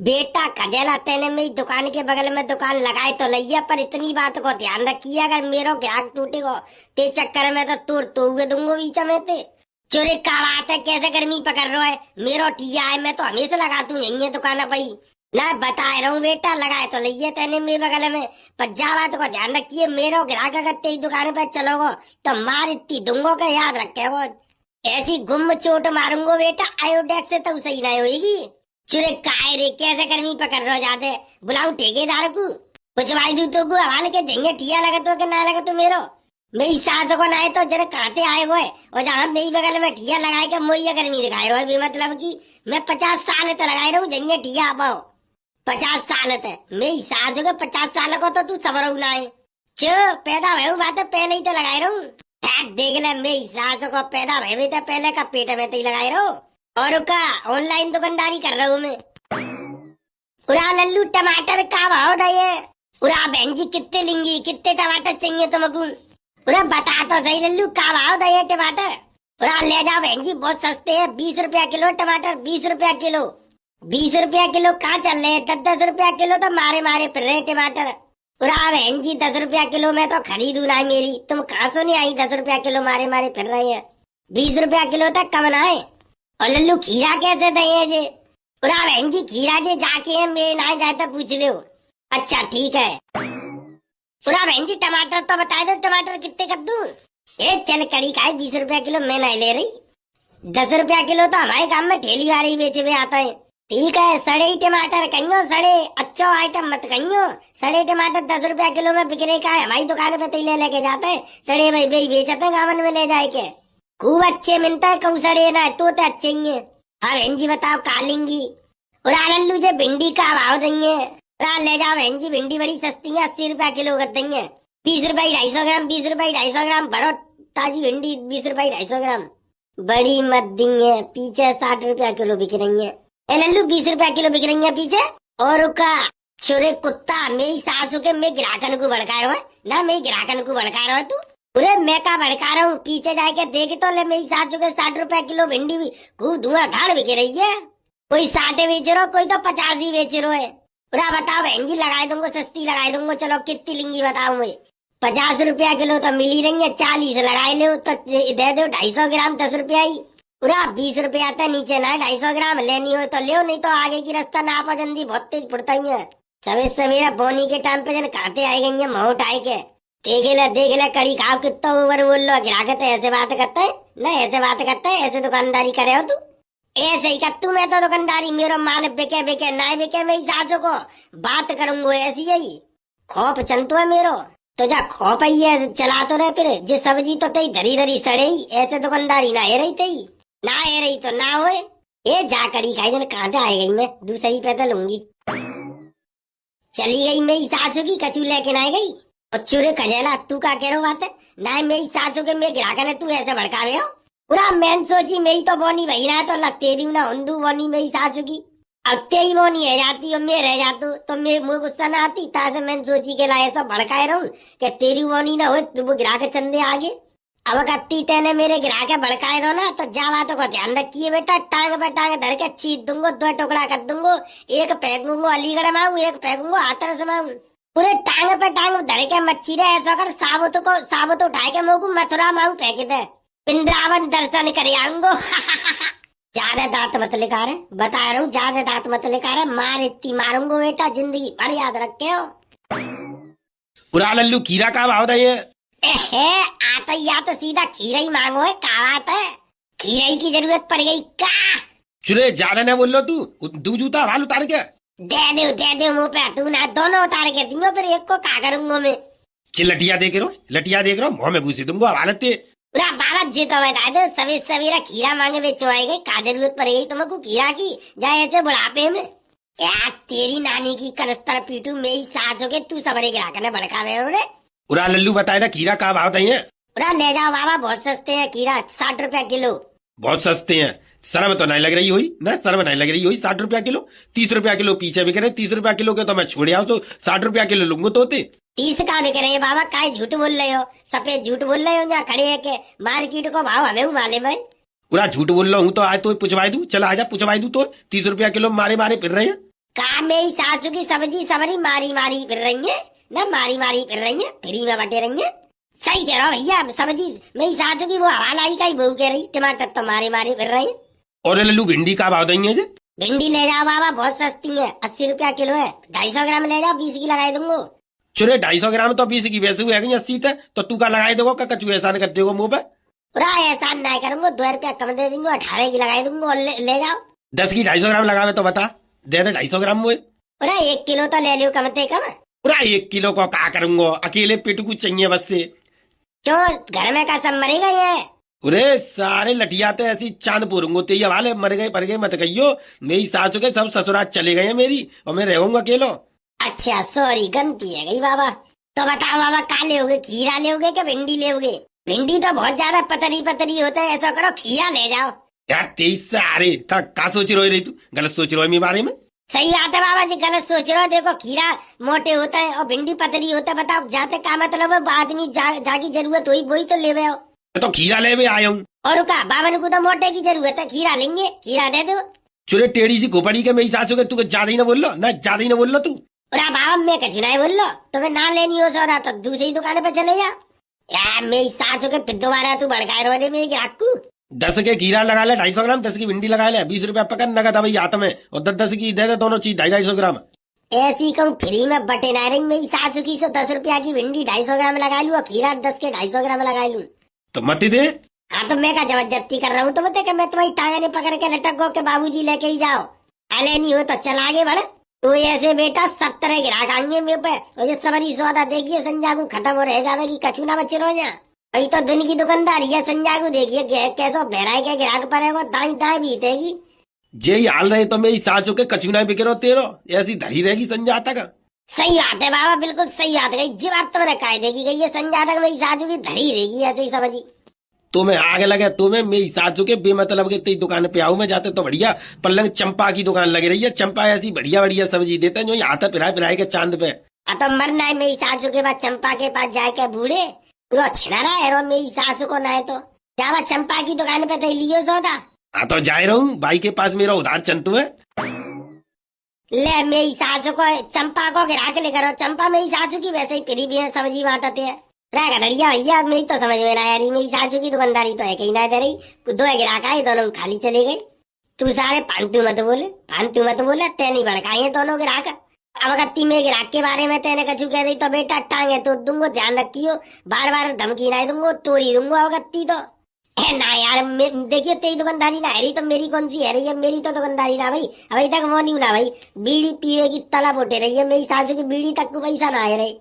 बेटा कजेला तेने मेरी दुकान के बगल में दुकान लगाए तो लैया, पर इतनी बात को ध्यान रखिए, अगर मेरो ग्राहक टूटेगा ते चक्कर में तो तोड़ तो हुए दूंगो बीच में ते। चोरे का बात है, कैसे गर्मी पकड़ रहा है मेरो टिया है, मैं तो हमेशा लगा तू यही दुकान भाई ना बता रहा हूँ बेटा, लगाए तो लइये तेने मेरे बगल में, पर जा बात को ध्यान रखिए, मेरो ग्राहक अगर तेरी दुकान पे चलोगो तो मार इतनी दूंगो का याद रखे वो, ऐसी गुम चोट मारूंगो बेटा, आयोडेक्स से तो सही नहीं होगी। चुरे काय रे, कैसे गर्मी पकड़ रहे जाते, बुलाऊ ठेकेदार को कुछ भाई दू तो हवाले के देंगे, टिया लगा तो के ना लगा तो मेरो मेरी सास को ना है तो जरा काटे आए हुए, और जहाँ मेरी बगल में टिया लगाए के मोइया गर्मी दिखाए रहे बेमतलब की, मैं 50 साल तो लगाए रहूँ जंगे टिया पाओ 50 साल तक मेरी सास को 50 साल को तो तू सबर ना है, चो पैदा भय बात पहले ही तो लगाए रहूँ, देख ले मेरी सास को पैदा भय तो पहले का पेट में तो ही लगाए रहो, और का ऑनलाइन दुकानदारी कर रहा हूँ मैं। उरा लल्लू टमाटर का भाव दे, उरा बहन जी कितने लेंगी, कितने टमाटर चाहिए तुमको, उरा बता तो सही लल्लू का भाव दे टमाटर, उरा ले जाओ बहन जी बहुत सस्ते है, 20 रुपया किलो टमाटर, 20 रुपया किलो, 20 रुपया किलो कहाँ चल रहे हैं, 10-10 रुपया किलो तो मारे मारे फिर रहे टमाटर। उरा बहन जी 10 रुपया किलो में तो खरीदू ना मेरी, तुम कहाँ से नहीं आई 10 रुपया किलो मारे मारे फिर रहे हैं, 20 रुपया किलो तक कम ना है। और लल्लू खीरा कैसे दे जे, उरा बहन जी खीरा जे जाके मेरे ना जाए तो पूछ लो। अच्छा ठीक है, उरा बहन जी टमाटर तो बता दो, टमाटर कितने कर दूं, ए चल कड़ी का 20 रुपया किलो मैं नहीं ले रही, 10 रुपया किलो तो हमारे काम में ठेली वाले बेचे हुए आता है। ठीक है, सड़े ही टमाटर कहियो, सड़े अच्छो आइटम मत कहियो, सड़े टमाटर 10 रुपया किलो में बिकने का है, हमारी दुकान पे तेल लेके जाते हैं, सड़े भाई भाई बेचते हैं गावन में ले जाए के, खूब अच्छे मिलता है, कहूँ सड़े ना तो अच्छे ही है। हाँ बहन जी बताओ का लेंगी, उरा लल्लू जे भिंडी का भाव देंगे, उरा ले जाओ बहन जी भिंडी बड़ी सस्ती है, 80 रुपया किलो कर देंगे, 20 रुपये 250 ग्राम, 20 रुपये 250 ग्राम भरो ताजी भिंडी, 20 रुपये 250 ग्राम, बड़ी मत देंगे, पीछे 60 रुपया किलो बिक रही है, ए लल्लू 20 रुपया किलो बिक रही है पीछे, और का चोरे कुत्ता मेरी सासू के मैं गिराकन को भड़का रहा है ना, मेरी गिराकन को भड़का रहा है तू, पूरे मैं का भड़का रहा हूँ, पीछे जाके देख तो ले मेरी सासू के 60 रुपया किलो भिंडी भी खूब धुआंधार बिक रही है, कोई 60 बेच रहा, कोई तो 50 ही बेच रहा है। पूरा बताओ बहन जी लगा दूंगा, सस्ती लगा दूंगा, चलो कितनी लेंगी बताओ मैं, 50 रुपया किलो तो मिल ही रही है, 40 लगाए लो तो दे दो 250 ग्राम 10 रुपया ही, पूरा 20 रुपया आता नीचे ना, 250 ग्राम लेनी हो तो ले, नहीं तो आगे की रास्ता ना आपा जल्दी बहुत तेज पड़ता ही है, सवेरे सवेरा बोनी के टाइम पे जन खाते आए गई है मोट आए के, देख ले कड़ी खाओ कितना ऊपर बोल लो, गिराकते ऐसे बात करते है नहीं, ऐसे बात करते है, ऐसे दुकानदारी करे हो तू, ऐसे ही कर तू, मैं तो दुकानदारी मेरो माल बिके बिके ना बिके मेरी सासू को बात करूंगा ऐसी यही, खौफ चंतु है मेरो तो जा खौफ ही है, चला तो रहे फिर जिस सब्जी तो तई धरी धरी सड़े ही, ऐसे दुकानदारी ना है रही तई, ना है रही तो ना होए, ये जा कड़ी खाई जन कहाँ से आए गई, मैं दूसरी पैदल लूंगी, चली गई मेरी सासू की कचू लेके ना गई, और चूरे कजेला तू का कह रहा बात है ना, मेरी सासू के मैं गिराकर ने तू ऐसे भड़कावे हो, पूरा मैंने सोची मेरी तो बोनी वही ना, तो तेरी ना हिंदू बोनी मेरी सासू की, अब तेरी बोनी रह जाती और मैं रह जातू तो मैं मुझे गुस्सा ना आती, तासे मैंने सोची के लाए सब भड़काए रहूं कि तेरी बोनी ना हो, तू वो गिराके चंदे आगे, अब कत्ती तेने मेरे गिराके भड़काए दो ना, तो जा बातों को ध्यान रखिए बेटा, टांग पे टांग धर के चीत दूंगो, 2 टुकड़ा कर दूंगो, एक फेंकूंगो अलीगढ़ मांगू, एक फेंकूंगो हाथरस मांगू, पूरे टांग पे टांग धर के मच्छी रे, ऐसा कर साबुत उठाए के मोकू मथुरा मांगू फेंक दे, वृंदावन दर्शन कर आऊंगो। ज्यादा दांत मत लेकर है, बता रहा हूँ ज्यादा दांत मत लेकर है, मार इतनी मारूंगो बेटा जिंदगी भर याद रखे हो। उरा लल्लू खीरा का भाव दे, आता या तो सीधा खीरा ही मांगो है, का बात है, खीरा ही की जरूरत पड़ गई का, चुरे ज्यादा न बोल लो तू जूता भाल उतार के दे दे मुँह पे, तू ना दोनों उतार के दूंगा, फिर एक को का करूंगा मैं, लटिया देख रहा मुँह में घुसी दूंगा हालत, पूरा बाबा जी तो बता दो, सवेरा खीरा मांगे बेचो आए गए, का जरूरत पड़ गई तुमको खीरा की, जाए ऐसे बुढ़ापे में, यार तेरी नानी की कनस्तर पीटू मेरी सास हो के, तू सबरे गिरा कर भड़कावे रे। उरा लल्लू बताए था खीरा का भाव दे, उरा ले जाओ बाबा, बहुत सस्ते हैं खीरा, 60 रुपया किलो, बहुत सस्ते हैं, शर्म तो नहीं लग रही हुई ना, शर्म नहीं लग रही हुई, 60 रुपया किलो, 30 रुपया किलो पीछे बिक रहे, 30 रुपया किलो के तो मैं छोड़ आओ, तो 60 रुपया किलो लूंगा तो 30 का बिक रहे हैं बाबा, काय झूठ बोल रहे हो, सफेद झूठ बोल रहे हो, जहाँ खड़े है के मार्केट को भाव हमें मालूम है, पूरा झूठ बोल रहा हूँ तो आज तो पुछवाई दू, चला आजा पुछवाई दू, तो 30 रुपया किलो मारे मारे फिर रहे हैं, कहा मेरी सासू की सब्जी सबरी मारी मारी फिर रही है ना, मारी मारी फिर रही है, फ्री में बटे रही है। सही कह रहा हूँ भैया, सब्जी मेरी सासू की वो हवालाई का ही बहू कह रही, टमाटर तो मारे मारे फिर रहे हैं। और ये लल्लू भिंडी का भाव देंगे जे? भिंडी ले जाओ बाबा, बहुत सस्ती है, 80 रुपया किलो है, 250 ग्राम ले जाओ, 20 की लगाई दूंगो। चुरे 250 ग्राम तो 20 की वैसे हुए 80 थे, तो तू का लगाए देगो का कचू एहसान कर देगो मुंह पे? पूरा एहसान नहीं करूंगा, 2 रुपया कम दे देंगे, 18 की लगाई दूंगा और ले जाओ। 10 की 250 ग्राम लगावे तो बता, दे दे 250 ग्राम मुझे। पूरा 1 किलो तो ले लियो कम से कम। पूरा 1 किलो को का करूंगा, अकेले पेट को चाहिए बस से। क्यों, घर में का सब मरेगा ये? अरे सारे लटियाते ऐसी चांद पूरूंगो तेई हवाले, मर गए मत कहियो। मेरी सासू के सब ससुराल चले गए हैं मेरी, और मैं रहूंगा अकेलो। अच्छा सॉरी, गलती है गई बाबा। तो बताओ बाबा, का लेओगे, खीरा लेओगे कि भिंडी लेओगे? भिंडी तो बहुत ज्यादा पतरी पतरी होता है, ऐसा करो खीरा ले जाओ। यार 23 सारे का सोच रही तू, गलत सोच रही मेरे बारे में। सही बात है बाबा जी, गलत सोच रहे हो। देखो खीरा मोटे होता है और भिंडी पतली होता है, बताओ जाते का मतलब है, आदमी जाकी जरूरत हुई वही तो ले आओ। मैं तो खीरा ले आया हूँ। और का बावन को तो मोटे की जरूरत है, खीरा लेंगे, खीरा दे दो। चुरे टेढ़ी सी खोपड़ी के मेरी सासू के, तू ज्यादा ही ना बोल लो ना, ज्यादा ही ना बोल लो तू। और बाबा मैं कछु नहीं बोल लो, तुम्हें ना लेनी हो सौदा तो दूसरी दुकान पे चले जाओ। यार मेरी सासू के फिर दोबारा तू भड़काए रोजे मेरी ग्राहक को। 10 के खीरा लगा ले 250 ग्राम, 10 की भिंडी लगा ले 20 रुपया पकड़ नगद भाई हाथ में, और 10 की दे दे दोनों चीज 250 ग्राम। ऐसी कहूँ फ्री में बटे ना रही मेरी सासू की, तो 10 रुपया की भिंडी 250 ग्राम लगा लू और खीरा 10 के 250 ग्राम लगा लू। तो मत ही दे। हाँ तो मैं का जबरदस्ती कर रहा हूँ, तो बता मैं तुम्हारी टांगा ने पकड़ के लटक गो के बाबूजी लेके ही जाओ, अले नहीं हो तो चल आगे बढ़। तो ऐसे बेटा 70 ग्राहक आएंगे मेरे पे, और ये सबरी सौदा देखिए संजागू खत्म हो रह जाएगी, कछु ना बचे रहो जा। वही तो दिन की दुकानदारी है संजागू, देखिए कैसो बहराई के ग्राहक पर है वो दाई दाई बीतेगी। जे हाल रहे तो मेरी सासू के कचूना बिकेरो तेरो, ऐसी धरी रहेगी संजाता का। सही बात है बाबा, बिल्कुल सही बात है, जी बात तुमने कह देगी गई, ये संजाता मेरी सासू की धरी रहेगी, ऐसे ही समझी। तुम्हें आगे लगे, तुम्हें मेरी सासू के बेमतलब के तेरी दुकान पे आऊं मैं, जाते तो बढ़िया पल्लंग चंपा की दुकान लगी रही है, चंपा ऐसी बढ़िया बढ़िया सब्जी देते हैं जो आता पिराए के चांद पे। तो मरना है मेरी सासू के बाद चंपा के पास जाए के बूढ़े पूरा छिना रहा है, मेरी सासू को ना है तो जावा चंपा की दुकान पे तो लियो सौदा। हाँ तो जाए रहूं, भाई के पास मेरा उधार चंतु है। ले मेरी सासू को चंपा को गिरा के लेकर, चंपा मेरी सासू की वैसे ही फिरी भी है, सब्जी बांटते हैं। गड़िया भैया मेरी तो समझ में ना आ रही, मेरी सासू की दुकानदारी तो है कहीं ना दे रही, 2 गिराक आए दोनों खाली चले गए। तू सारे फालतू मत बोले, तेनी भड़काई है दोनों गिराक। अब गत्ती में गिराक के बारे में तेने कछु कह रही तो बेटा टांगे तो दूंगो, ध्यान रखियो, बार बार धमकी ना दूंगो, तोड़ी दूंगो अवगत्ती तो है ना यार। देखियो तेरी दुकानदारी ना है रही तो मेरी कौन सी है रही है, मेरी तो दुकानदारी ना भाई, अभी तक वो नहीं ना भाई, बीड़ी पीवे की तलब उठे रही है, मेरी सासू की बीड़ी तक को पैसा ना आ रही।